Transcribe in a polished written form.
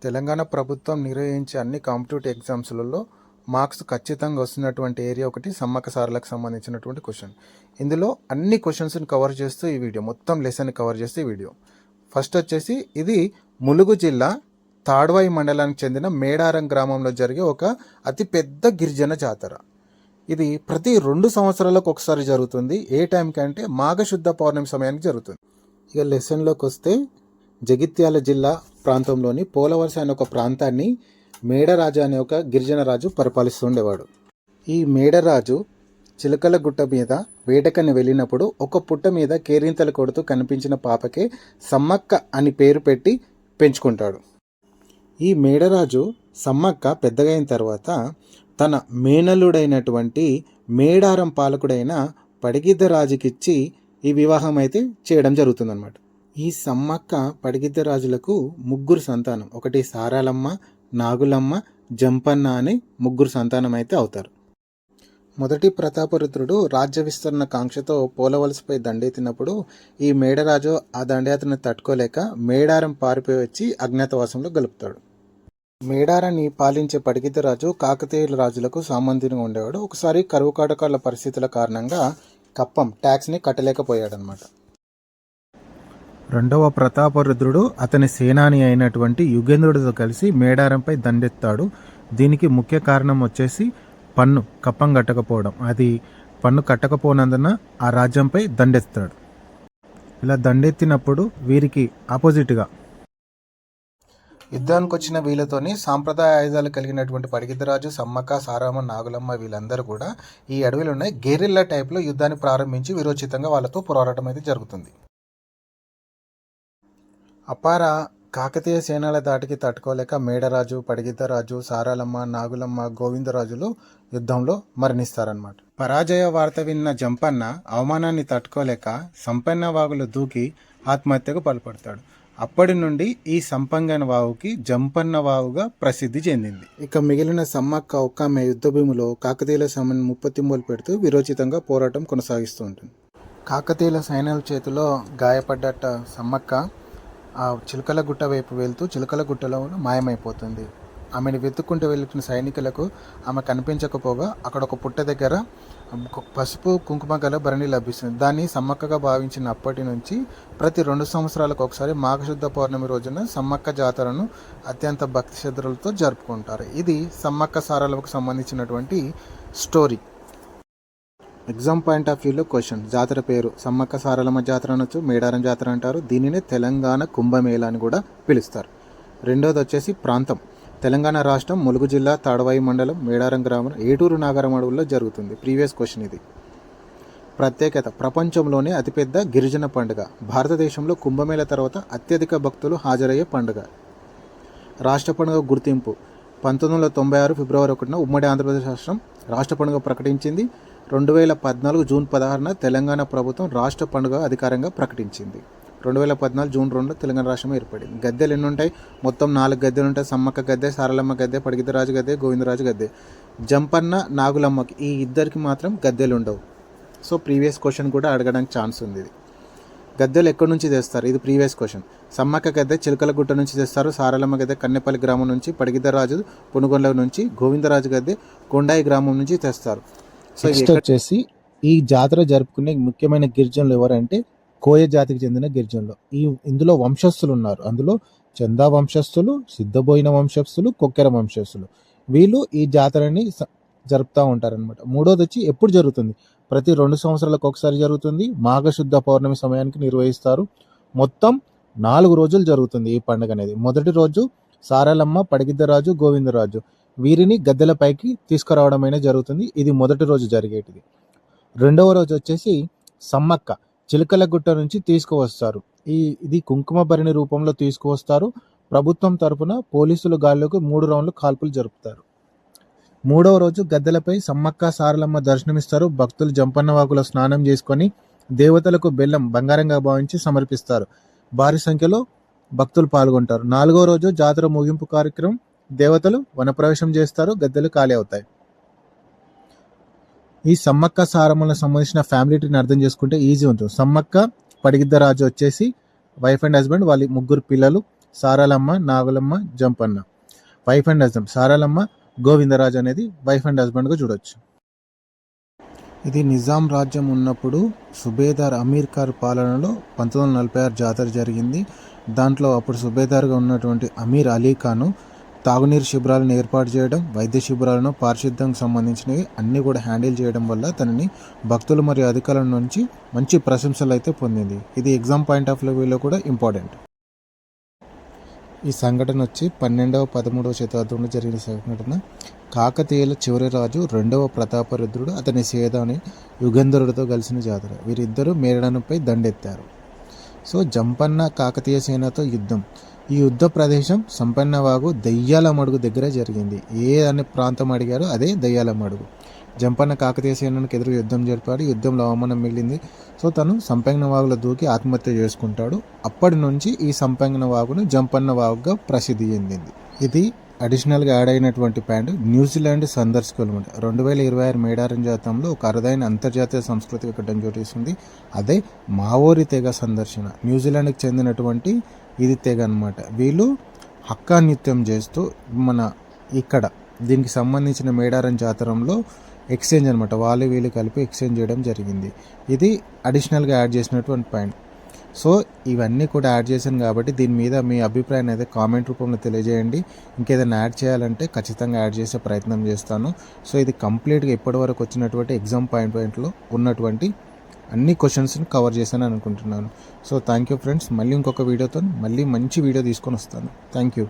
తెలంగాణ ప్రభుత్వం నిర్వహించే అన్ని కాంపిటేటివ్ ఎగ్జామ్స్లలో మార్క్స్ ఖచ్చితంగా వస్తున్నటువంటి ఏరియా ఒకటి సమ్మక్క సారలకు సంబంధించినటువంటి క్వశ్చన్. ఇందులో అన్ని క్వశ్చన్స్ని కవర్ చేస్తూ ఈ వీడియో, మొత్తం లెసన్ కవర్ చేస్తూ ఈ వీడియో. ఫస్ట్ వచ్చేసి ఇది ములుగు జిల్లా తాడ్వాయి మండలానికి చెందిన మేడారం గ్రామంలో జరిగే ఒక అతిపెద్ద గిరిజన జాతర. ఇది ప్రతి 2 సంవత్సరాలకు ఒకసారి జరుగుతుంది. ఏ టైంకి అంటే మాఘశుద్ధ పౌర్ణమి సమయానికి జరుగుతుంది. ఇక లెసన్లోకి వస్తే, జగిత్యాల జిల్లా ప్రాంతంలోని పోలవలస అనే ఒక ప్రాంతాన్ని మేడరాజు అనే ఒక గిరిజన రాజు పరిపాలిస్తూ ఉండేవాడు. ఈ మేడరాజు చిలకల గుట్ట మీద వేటకని వెళ్ళినప్పుడు ఒక పుట్ట మీద కేరింతలు కొడుతూ కనిపించిన పాపకే సమ్మక్క అని పేరు పెట్టి పెంచుకుంటాడు. ఈ మేడరాజు సమ్మక్క పెద్దగా అయిన తర్వాత తన మేనల్లుడైనటువంటి మేడారం పాలకుడైన పడిగిద్ద రాజుకిచ్చి ఈ వివాహం అయితే చేయడం జరుగుతుందన్నమాట. ఈ సమ్మక్క పడిగిద్ద రాజులకు 3 సంతానం. ఒకటి సారాలమ్మ, నాగులమ్మ, జంపన్న అనే 3 సంతానం అయితే అవుతారు. మొదటి ప్రతాపరుద్రుడు రాజ్య విస్తరణ కాంక్షతో పోలవలసపై దండెత్తినప్పుడు ఈ మేడరాజు ఆ దండయాత్రను తట్టుకోలేక మేడారం పారిపోయి వచ్చి అజ్ఞాతవాసంలో గలుపుతాడు. మేడారాన్ని పాలించే పడిగిద్ద రాజు కాకతీయుల రాజులకు సామంతిగా ఉండేవాడు. ఒకసారి కరువు కాటకాల పరిస్థితుల కారణంగా కప్పం ట్యాక్స్ని కట్టలేకపోయాడనమాట. రెండవ ప్రతాపరుద్రుడు అతని సేనాని అయినటువంటి యుగేంద్రుడితో కలిసి మేడారంపై దండెత్తాడు. దీనికి ముఖ్య కారణం వచ్చేసి కప్పం కట్టకపోవడం. అది పన్ను కట్టకపోనందున ఆ రాజ్యంపై దండెత్తాడు. ఇలా దండెత్తినప్పుడు వీరికి ఆపోజిట్గా యుద్ధానికి వచ్చిన వీళ్ళతోని సాంప్రదాయ ఆయుధాలు కలిగినటువంటి పడిగిద్దరాజు, సమ్మక్క, సారమ్మ, నాగులమ్మ వీళ్ళందరూ కూడా ఈ అడవిలోనే గెరిల్లా టైప్లో యుద్ధాన్ని ప్రారంభించి విరోచితంగా వాళ్ళతో పోరాటం అయితే జరుగుతుంది. అపార కాకతీయ సేనల దాటికి తట్టుకోలేక మేడరాజు, పడిగిద్దరాజు, సారాలమ్మ, నాగులమ్మ, గోవిందరాజులు యుద్ధంలో మరణిస్తారన్నమాట. పరాజయ వార్త విన్న జంపన్న అవమానాన్ని తట్టుకోలేక సంపన్న వాగులు దూకి ఆత్మహత్యకు పాల్పడతాడు. అప్పటి నుండి ఈ సంపంగన వాగుకి జంపన్న వాగుగా ప్రసిద్ధి చెందింది. ఇక మిగిలిన సమ్మక్క ఒక్కమే యుద్ధ భూమిలో కాకతీయుల సైన్యాన్ని ముప్పతిమ్మలు పెడుతూ విరోచితంగా పోరాటం కొనసాగిస్తూ ఉంటుంది. కాకతీయుల సైన్యాల చేతిలో గాయపడ్డట సమ్మక్క ఆ చిలకల గుట్ట వైపు వెళ్తూ చిలకల గుట్టలో మాయమైపోతుంది. ఆమెను వెతుక్కుంటూ వెళ్తున్న సైనికులకు ఆమె కనిపించకపోగా అక్కడ ఒక పుట్ట దగ్గర పసుపు కుంకుమ గల భరణి లభిస్తుంది. దాన్ని సమ్మక్కగా భావించిన అప్పటి నుంచి ప్రతి 2 సంవత్సరాలకు ఒకసారి మాఘశుద్ధ పౌర్ణమి రోజున సమ్మక్క జాతరను అత్యంత భక్తి శ్రద్ధలతో జరుపుకుంటారు. ఇది సమ్మక్క సారలకు సంబంధించినటువంటి స్టోరీ. ఎగ్జామ్ పాయింట్ ఆఫ్ వ్యూలో క్వశ్చన్. జాతర పేరు సమ్మక్క సారలమ్మ జాతర అనొచ్చు, మేడారం జాతర అంటారు. దీనినే తెలంగాణ కుంభమేళా అని కూడా పిలుస్తారు. రెండోది వచ్చేసి ప్రాంతం. తెలంగాణ రాష్ట్రం ములుగు జిల్లా తాడ్వాయి మండలం మేడారం గ్రామం ఏటూరు నాగరం అడవుల్లో జరుగుతుంది. ప్రీవియస్ క్వశ్చన్ ఇది. ప్రత్యేకత. ప్రపంచంలోనే అతిపెద్ద గిరిజన పండుగ. భారతదేశంలో కుంభమేళా తర్వాత అత్యధిక భక్తులు హాజరయ్యే పండుగ. రాష్ట్ర పండుగ గుర్తింపు. 1996 ఫిబ్రవరి 1న ఉమ్మడి ఆంధ్రప్రదేశ్ రాష్ట్రం రాష్ట్ర పండుగ ప్రకటించింది. 2014 జూన్ 16న తెలంగాణ ప్రభుత్వం రాష్ట్ర పండుగ అధికారంగా ప్రకటించింది. 2014 జూన్ 2 తెలంగాణ రాష్ట్రం ఏర్పడింది. గద్దెలు ఎన్ని ఉంటాయి? మొత్తం 4 గద్దెలు ఉంటాయి. సమ్మక్క గద్దె, సారలమ్మ గద్దె, పడిగిద్దరాజు గద్దె, గోవిందరాజు గద్దె. జంపన్న, నాగులమ్మకి ఈ ఇద్దరికి మాత్రం గద్దెలు ఉండవు. సో ప్రీవియస్ క్వశ్చన్ కూడా అడగడానికి ఛాన్స్ ఉంది. గద్దెలు ఎక్కడి నుంచి తెస్తారు? ఇది ప్రీవియస్ క్వశ్చన్. సమ్మక్క గద్దె చిలకలగుట్ట నుంచి తెస్తారు. సారలమ్మ గద్దె కన్నెపల్లి గ్రామం నుంచి, పడిగిద్దరాజు పునుగొండ నుంచి, గోవిందరాజు గద్దె కొండాయి గ్రామం నుంచి తెస్తారు. సో వచ్చేసి ఈ జాతర జరుపుకునే ముఖ్యమైన గిరిజనులు ఎవరంటే కోయ జాతికి చెందిన గిరిజనులు. ఇందులో వంశస్థులు ఉన్నారు. అందులో చందా వంశస్థులు, సిద్ధబోయిన వంశస్థులు, కొక్కెర వంశస్థులు. వీళ్ళు ఈ జాతరని జరుపుతూ ఉంటారనమాట. మూడోది వచ్చి ఎప్పుడు జరుగుతుంది? ప్రతి 2 సంవత్సరాలకు ఒకసారి జరుగుతుంది. మాఘశుద్ధ పౌర్ణమి సమయానికి నిర్వహిస్తారు. మొత్తం 4 రోజులు జరుగుతుంది ఈ పండుగ అనేది. మొదటి రోజు సారలమ్మ, పడిగిద్దరాజు, గోవిందరాజు వీరిని గద్దెలపైకి తీసుకురావడం జరుగుతుంది. ఇది మొదటి రోజు జరిగేటిది. రెండవ రోజు వచ్చేసి సమ్మక్క చిలకల గుట్ట నుంచి తీసుకువస్తారు. ఇది కుంకుమ భరణి రూపంలో తీసుకువస్తారు. ప్రభుత్వం తరపున పోలీసులు గాల్లోకి 3 రౌండ్లు కాల్పులు జరుపుతారు. మూడవ రోజు గద్దెలపై సమ్మక్క సారలమ్మ దర్శనమిస్తారు. భక్తులు జంపన్నవాగులో స్నానం చేసుకొని దేవతలకు బెల్లం బంగారంగా భావించి సమర్పిస్తారు. భారీ సంఖ్యలో భక్తులు పాల్గొంటారు. 4వ రోజు జాతర ముగింపు కార్యక్రమం. దేవతలు వనప్రవేశం చేస్తారు. గద్దెలు ఖాళీ అవుతాయి. ఈ సమ్మక్క సారమ్మలకు సంబంధించిన ఫ్యామిలీ ట్రీని అర్థం చేసుకుంటే ఈజీ ఉంటుంది. సమ్మక్క పడిగిద్దరాజు వచ్చేసి వైఫ్ అండ్ హస్బెండ్, వాళ్ళ 3 పిల్లలు. Saralamma, Nagulamma, Jampanna. Wife and husband Saralamma, Govindaraju అనేది వైఫ్ అండ్ హస్బెండ్గా చూడొచ్చు. ఇది నిజాం రాజ్యం ఉన్నప్పుడు సుబేదార్ అమీర్ ఖాన్ పాలనలో 1946 జాతర జరిగింది. దాంట్లో అప్పుడు సుబేదార్గా ఉన్నటువంటి అమీర్ అలీ ఖాను తాగునీరు శిబిరాలను ఏర్పాటు చేయడం, వైద్య శిబిరాలను, పారిశుద్ధ్యంకి సంబంధించినవి అన్నీ కూడా హ్యాండిల్ చేయడం వల్ల తనని భక్తులు మరియు అధికారుల నుంచి మంచి ప్రశంసలు అయితే పొందింది. ఇది ఎగ్జామ్ పాయింట్ ఆఫ్ వ్యూలో కూడా ఇంపార్టెంట్. ఈ సంఘటన వచ్చి 12వ 13వ శతాబ్దంలో జరిగిన సంఘటన. కాకతీయుల చివరి రాజు 2వ ప్రతాపరుద్రుడు అతని సేనాని యుగంధరుడితో కలిసిన జాతర. వీరిద్దరూ మేడారంపై దండెత్తారు. సో జంపన్న కాకతీయ సేనతో యుద్ధం. ఈ యుద్ధ ప్రదేశం సంపన్నవాగు దయ్యాల మడుగు దగ్గర జరిగింది. ఏ అనే ప్రాంతం అడిగారో అదే దయ్యాల మడుగు. జంపన్న కాకతీయ సేనకు ఎదురు యుద్ధం జరిపాడు. యుద్ధంలో అవమానం మిగిలింది. సో తను సంపెంగన వాగులో దూకి ఆత్మహత్య చేసుకుంటాడు. అప్పటి నుంచి ఈ సంపెంగన వాగును జంపన్న వాగుగా ప్రసిద్ధి చెందింది. ఇది అడిషనల్గా యాడ్ అయినటువంటి పాయింట్. న్యూజిలాండ్ సందర్శకులు 2026 మేడారం జాతరంలో ఒక అరుదైన అంతర్జాతీయ సాంస్కృతిక ఘట్టం చోటిస్తుంది. అదే మావోరి తెగ సందర్శన. న్యూజిలాండ్కి చెందినటువంటి ఇది తెగ అనమాట. వీళ్ళు హక్కా నృత్యం చేస్తూ మన ఇక్కడ దీనికి సంబంధించిన మేడారం జాతరంలో ఎక్స్చేంజ్ అనమాట, వాళ్ళు వీళ్ళు కలిపి ఎక్స్చేంజ్ చేయడం జరిగింది. ఇది అడిషనల్గా యాడ్ చేసినటువంటి పాయింట్. సో ఇవన్నీ కూడా యాడ్ చేశాను కాబట్టి దీని మీద మీ అభిప్రాయాన్ని అయితే కామెంట్ రూపంలో తెలియజేయండి. ఇంకేదైనా యాడ్ చేయాలంటే ఖచ్చితంగా యాడ్ చేసే ప్రయత్నం చేస్తాను. సో ఇది కంప్లీట్గా ఇప్పటివరకు వచ్చినటువంటి ఎగ్జామ్ పాయింట్లో ఉన్నటువంటి అన్ని క్వశ్చన్స్ని కవర్ చేశాను అనుకుంటున్నాను. So thank you friends. మళ్ళీ ఇంకొక వీడియోతో మళ్ళీ మంచి వీడియో తీసుకొని వస్తాను. Thank you.